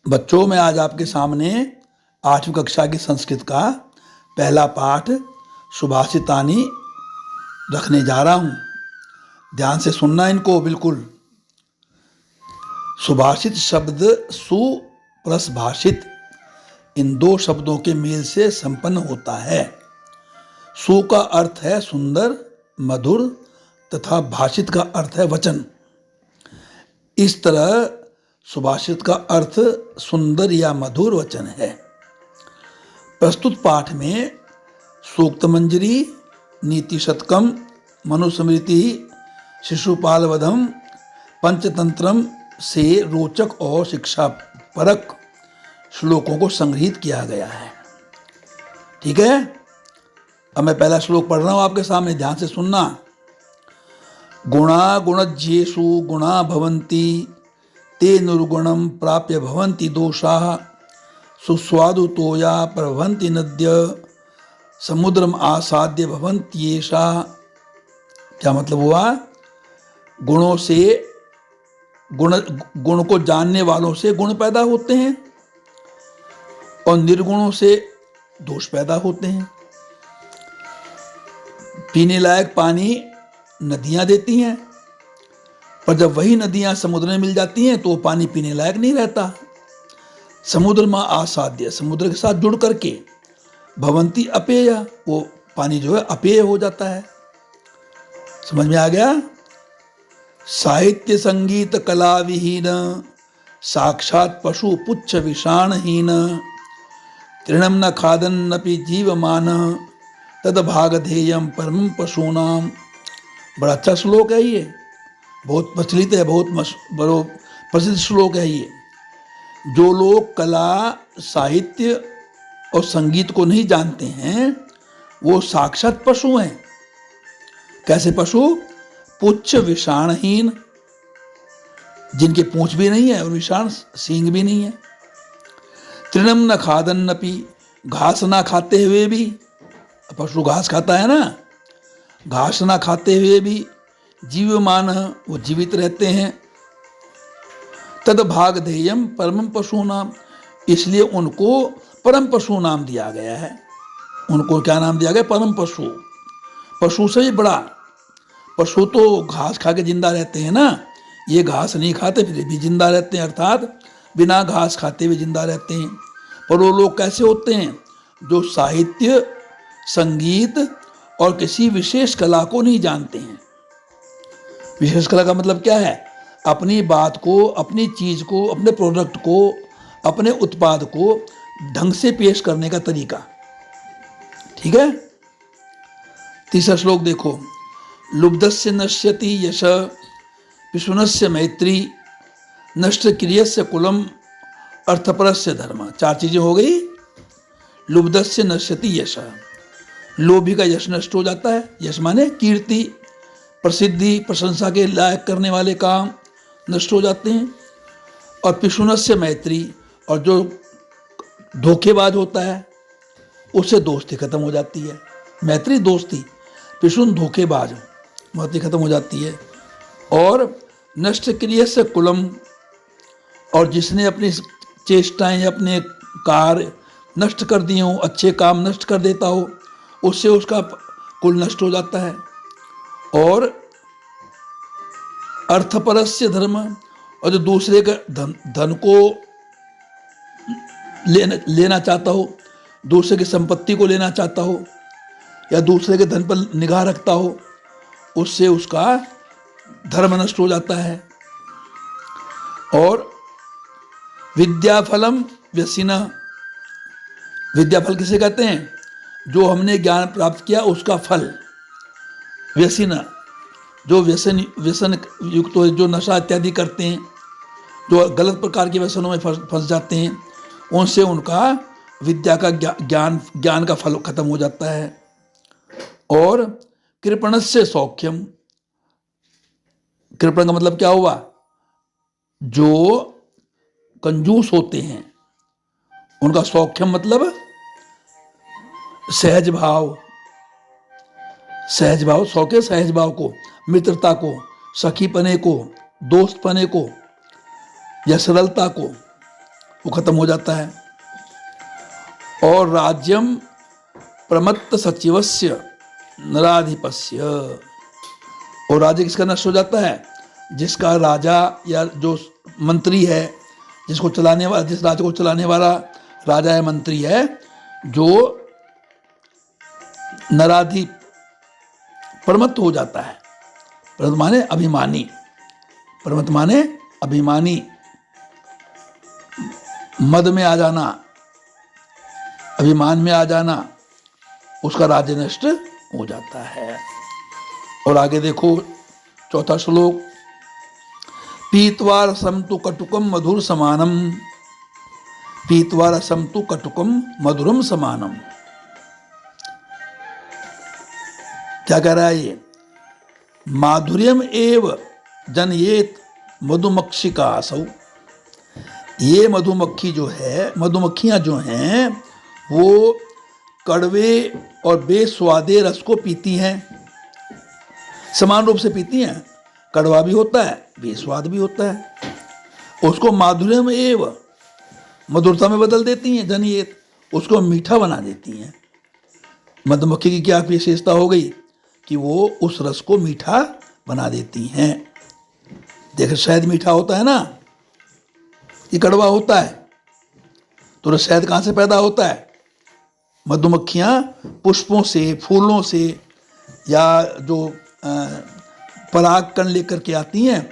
बच्चों, मैं आज आपके सामने 8वीं कक्षा की संस्कृत का पहला पाठ सुभाषितानि रखने जा रहा हूँ। ध्यान से सुनना इनको बिल्कुल। सुभाषित शब्द सु प्लस भाषित, इन दो शब्दों के मेल से संपन्न होता है। सु का अर्थ है सुंदर, मधुर तथा भाषित का अर्थ है वचन। इस तरह सुभाषित का अर्थ सुंदर या मधुर वचन है। प्रस्तुत पाठ में सूक्त मंजरी, नीति शतकम, मनुस्मृति, शिशुपाल वधम, पंचतंत्रम से रोचक और शिक्षापरक श्लोकों को संग्रहित किया गया है। ठीक है, अब मैं पहला श्लोक पढ़ रहा हूं आपके सामने, ध्यान से सुनना। गुणा गुणज्येषु गुणा भवन्ति, ते निर्गुणं प्राप्य भवन्ति दोषाः, सुस्वादु तोया प्रभवन्ति नद्य, समुद्रम आसाद्य भवन्त्येषा। क्या मतलब हुआ? गुणों से गुण को जानने वालों से गुण पैदा होते हैं और निर्गुणों से दोष पैदा होते हैं। पीने लायक पानी नदियां देती हैं, पर जब वही नदियां समुद्र में मिल जाती हैं तो पानी पीने लायक नहीं रहता। समुद्र में आसाद्य, समुद्र के साथ जुड़ करके, भवंती अपेय, वो पानी जो है अपेय हो जाता है। समझ में आ गया? साहित्य संगीत कला विहीन, साक्षात पशु पुच्छ विषाणहीन, तृणम न खादन्नपि जीवमान, तद भागधेयम परम पशूनाम। बड़ा अच्छा श्लोक है ये, बहुत प्रचलित है, बहुत प्रसिद्ध श्लोक है ये। जो लोग कला, साहित्य और संगीत को नहीं जानते हैं वो साक्षात पशु हैं। कैसे पशु? पुच्छ विषाणहीन, जिनके पूंछ भी नहीं है और विषाण सींग भी नहीं है। तृणम न खादन्नपि, घास ना खाते हुए भी, पशु घास खाता है ना, घास ना खाते हुए भी जीवमान, वो जीवित रहते हैं। तद भागधेयम परम पशु नाम, इसलिए उनको परम पशु नाम दिया गया है। उनको क्या नाम दिया गया? परम पशु। पशु से भी बड़ा। पशु तो घास खा के जिंदा रहते हैं ना, ये घास नहीं खाते फिर भी जिंदा रहते हैं, अर्थात बिना घास खाते हुए जिंदा रहते हैं। पर वो लोग कैसे होते हैं? जो साहित्य, संगीत और किसी विशेष कला को नहीं जानते हैं। विशेष कला का मतलब क्या है? अपनी बात को, अपनी चीज को, अपने प्रोडक्ट को, अपने उत्पाद को ढंग से पेश करने का तरीका। ठीक है। तीसरा श्लोक देखो। लुब्धस्य नश्यति यश, पिशुनस्य मैत्री, नष्ट क्रियस्य कुलम, अर्थपरस्य धर्म। 4 चीजें हो गई। लुब्धस्य नश्यति यश, लोभी का यश नष्ट हो जाता है। यश माने कीर्ति, प्रसिद्धि, प्रशंसा के लायक करने वाले काम नष्ट हो जाते हैं। और पिशुनस्य मैत्री, और जो धोखेबाज होता है उससे दोस्ती खत्म हो जाती है। मैत्री दोस्ती, पिशुन धोखेबाज, मैत्री खत्म हो जाती है। और नष्ट क्रियस्य कुलम, और जिसने अपनी चेष्टाएं, अपने कार्य नष्ट कर दिए हो, अच्छे काम नष्ट कर देता हो, उससे उसका कुल नष्ट हो जाता है। और अर्थपरस्य धर्म, और जो दूसरे का धन को लेना चाहता हो, दूसरे की संपत्ति को लेना चाहता हो, या दूसरे के धन पर निगाह रखता हो, उससे उसका धर्म नष्ट हो जाता है। और विद्याफलम व्यसिना, विद्याफल किसे कहते हैं? जो हमने ज्ञान प्राप्त किया उसका फल। व्यसिना, जो व्यसन युक्त हो, जो नशा इत्यादि करते हैं, जो गलत प्रकार के व्यसनों में फंस जाते हैं, उनसे उनका विद्या का ज्ञान का फल खत्म हो जाता है। और कृपणस्य सौख्यम, कृपण का मतलब क्या हुआ? जो कंजूस होते हैं उनका सौख्यम मतलब सहज भाव। सहज भाव को, मित्रता को, सखीपने को, दोस्तपने को या सरलता को, वो खत्म हो जाता है। और राज्यम प्रमत्त सचिवस्य नराधिपस्य, और राज्य किसका नष्ट हो जाता है? जिसका राजा या जो मंत्री है, जिसको चलाने वाला, जिस राज्य को चलाने वाला राजा या मंत्री है, जो नराधिप प्रमत्त हो जाता है। प्रमत्त माने अभिमानी, प्रमत्त माने अभिमानी, मद में आ जाना, अभिमान में आ जाना, उसका राज्य नष्ट हो जाता है। और आगे देखो चौथा श्लोक, पीत्वा रसम तु कटुकम मधुर समानम, पीत्वा रसम तु कटुकम मधुरम समानम। क्या कह रहा है ये? माधुर्यम एव जनयेत मधुमक्षिकासौ, ये मधुमक्खी जो है, मधुमक्खियां जो हैं वो कड़वे और बेस्वादे रस को पीती हैं, समान रूप से पीती हैं। कड़वा भी होता है, बेस्वाद भी होता है, उसको माधुर्य में एव, मधुरता में बदल देती हैं, जनियत, उसको मीठा बना देती हैं। मधुमक्खी की क्या विशेषता हो गई कि वो उस रस को मीठा बना देती हैं। देखो शहद मीठा होता है ना, ये कड़वा होता है, तो शहद कहाँ से पैदा होता है? मधुमक्खियाँ पुष्पों से, फूलों से, या जो परागकण लेकर के आती हैं,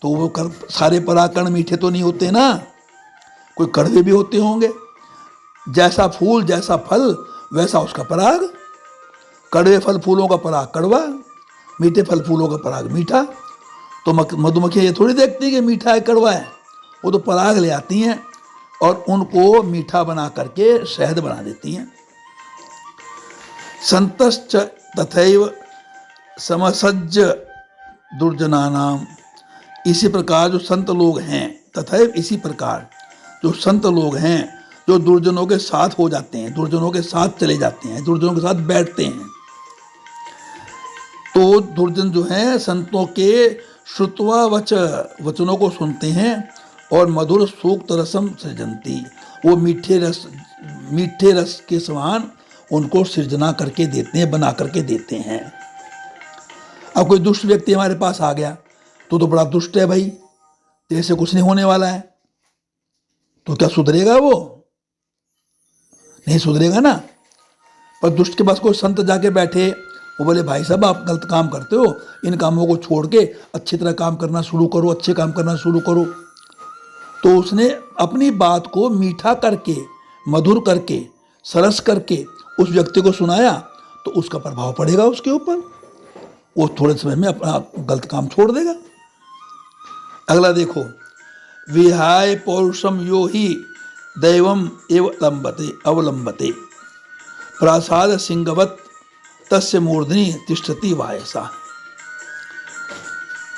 तो वो सारे परागकण मीठे तो नहीं होते ना, कोई कड़वे भी होते होंगे। जैसा फूल जैसा फल वैसा उसका पराग, कड़वे फल फूलों का पराग कड़वा, मीठे फल फूलों का पराग मीठा। तो मधुमक्खियाँ ये थोड़ी देखती कि मीठा है कड़वा है, वो तो पराग ले आती हैं और उनको मीठा बना करके शहद बना देती हैं। संतश्च तथैव समसज्ज दुर्जनानाम, इसी प्रकार जो संत लोग हैं, तथैव इसी प्रकार जो संत लोग हैं, जो दुर्जनों के साथ हो जाते हैं, दुर्जनों के साथ चले जाते हैं, दुर्जनों के साथ बैठते हैं, तो दुर्जन जो हैं संतों के श्रुत्वा वचनों को सुनते हैं और मधुर सूक्त रसम सृजंती, वो मीठे रस के समान उनको सृजना करके देते हैं, बना करके देते हैं। अब कोई दुष्ट व्यक्ति हमारे पास आ गया तो बड़ा दुष्ट है भाई, तेरे से कुछ नहीं होने वाला है, तो क्या सुधरेगा? वो नहीं सुधरेगा ना। पर दुष्ट के पास कोई संत जाके बैठे, वो बोले भाई साहब आप गलत काम करते हो, इन कामों को छोड़ के अच्छी तरह काम करना शुरू करो, अच्छे काम करना शुरू करो, तो उसने अपनी बात को मीठा करके, मधुर करके, सरस करके उस व्यक्ति को सुनाया, तो उसका प्रभाव पड़ेगा उसके ऊपर, वो थोड़े समय में अपना गलत काम छोड़ देगा। अगला देखो, विहाय पौरुषम यो ही दैवम एव अवलंबते प्रासाद सिंहवत तस्य मूर्धनि तिष्ठति वायसा।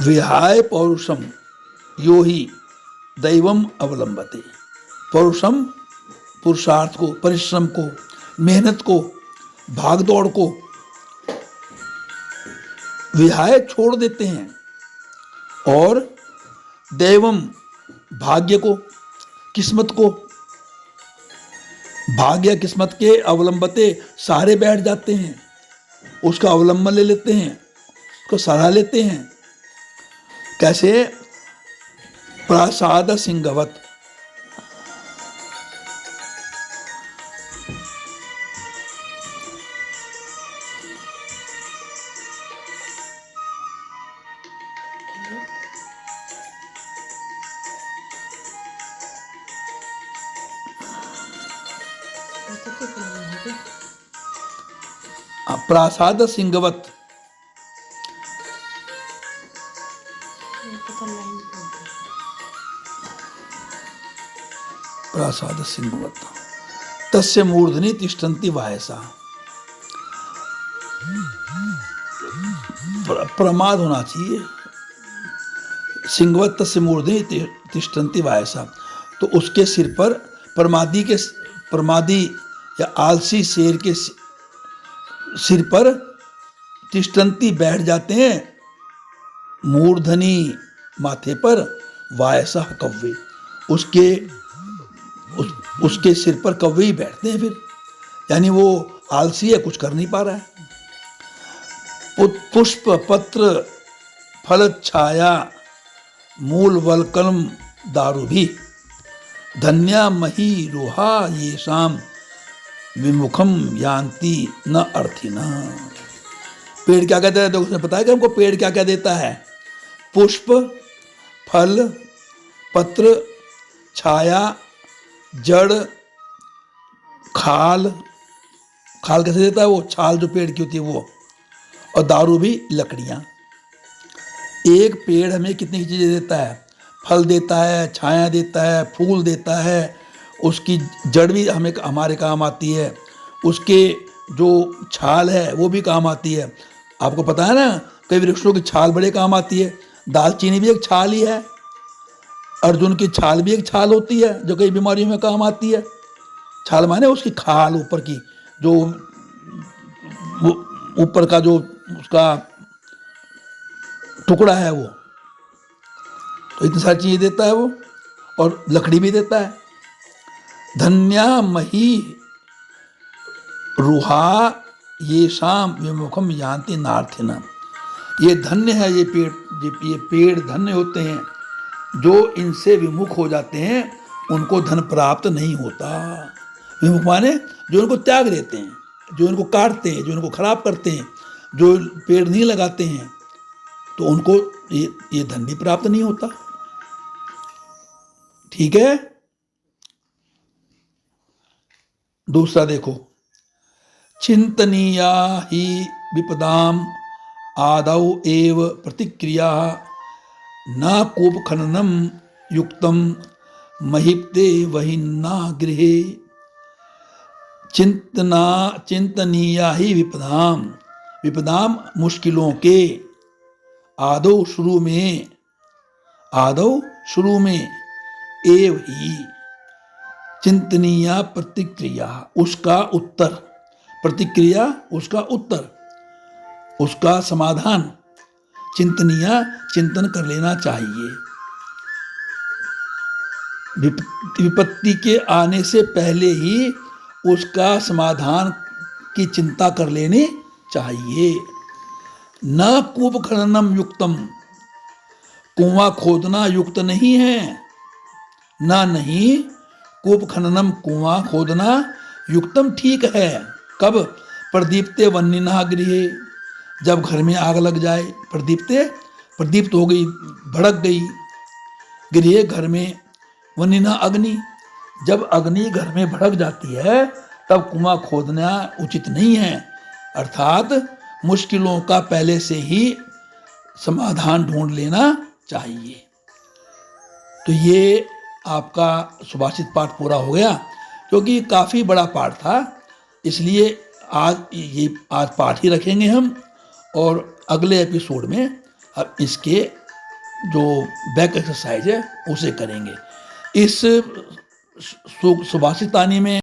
विहाय पौरुषम यो ही दैवम अवलंबते, पौरुषम पुरुषार्थ को, परिश्रम को, मेहनत को, भाग दौड़ को विहाय छोड़ देते हैं, और दैवम भाग्य को, किस्मत को, भाग्य किस्मत के अवलंबते सहारे बैठ जाते हैं, उसका अवलंबन ले लेते हैं, उसको सहारा लेते हैं। कैसे? प्रासाद सिंहवत, प्रासाद सिंहवत, प्रासाद सिंहवत तस्य मूर्धनि तिष्ठन्ति वायसा। प्रमाद होना चाहिए। सिंहवत तस्य मूर्धनि तिष्ठन्ति वायसा, तो उसके सिर पर प्रमादी या आलसी शेर के सिर पर तिष्ठन्ति बैठ जाते हैं, मूर्धनि माथे पर, वायसा कव्वे, उसके सिर पर कौवे ही बैठते हैं फिर, यानी वो आलसी है, कुछ कर नहीं पा रहा है। पुष्प पत्र फल छाया मूल वलकलम दारू भी धन्या मही रोहा ये शाम विमुखम यान्ति न अर्थिना। पेड़ क्या कहता है? तो उसने बताया कि हमको पेड़ क्या क्या देता है। पुष्प, फल, पत्र, छाया, जड़, खाल। खाल कैसे देता है? वो छाल जो पेड़ की होती है वो, और दारू भी लकड़ियाँ। एक पेड़ हमें कितनी चीज़ें देता है? फल देता है, छाया देता है, फूल देता है, उसकी जड़ भी हमें हमारे काम आती है, उसके जो छाल है वो भी काम आती है। आपको पता है ना, कई वृक्षों की छाल बड़े काम आती है। दालचीनी भी एक छाल ही है, अर्जुन की छाल भी एक छाल होती है जो कई बीमारियों में काम आती है। छाल माने उसकी खाल, ऊपर की जो ऊपर का जो उसका टुकड़ा है वो। तो इतनी सारी चीज़ें देता है वो, और लकड़ी भी देता है। धन्या मही रुहा ये शाम विमुखम यान्ति नार्थिना। ये धन्य है, ये पेड़ धन्य होते हैं जो इनसे विमुख हो जाते हैं, उनको धन प्राप्त नहीं होता। विमुख माने जो इनको त्याग देते हैं, जो इनको काटते हैं, जो इनको खराब करते हैं, जो पेड़ नहीं लगाते हैं, तो उनको ये धन भी प्राप्त नहीं होता। ठीक है। दूसरा देखो, चिंतनीया ही विपदाम आदौ एव प्रतिक्रिया न कूप खननम युक्तम महिप्ते वहिन्ना गृहे। चिंतनीया ही विपदाम, विपदाम मुश्किलों के, आदौ शुरू में, एव ही चिंतनीया प्रतिक्रिया उसका उत्तर, प्रतिक्रिया उसका उत्तर, उसका समाधान। चिंतनीया चिंतन कर लेना चाहिए। विपत्ति के आने से पहले ही उसका समाधान की चिंता कर लेनी चाहिए। न कूप खननम युक्तम, कुआं खोदना युक्त नहीं है। नहीं कूप खननम, कुआं खोदना युक्तम ठीक है। कब? प्रदीप्ते वह्निना गृहे, जब घर में आग लग जाए। प्रदीप्त हो गई, भड़क गई। गृहे घर में, वह्निना अग्नि, जब अग्नि घर में भड़क जाती है तब कुआं खोदना उचित नहीं है। अर्थात मुश्किलों का पहले से ही समाधान ढूंढ लेना चाहिए। तो ये आपका सुभाषित पाठ पूरा हो गया, क्योंकि काफ़ी बड़ा पाठ था, इसलिए आज पाठ ही रखेंगे हम, और अगले एपिसोड में अब इसके जो बैक एक्सरसाइज है उसे करेंगे। इस सुभाषितानी में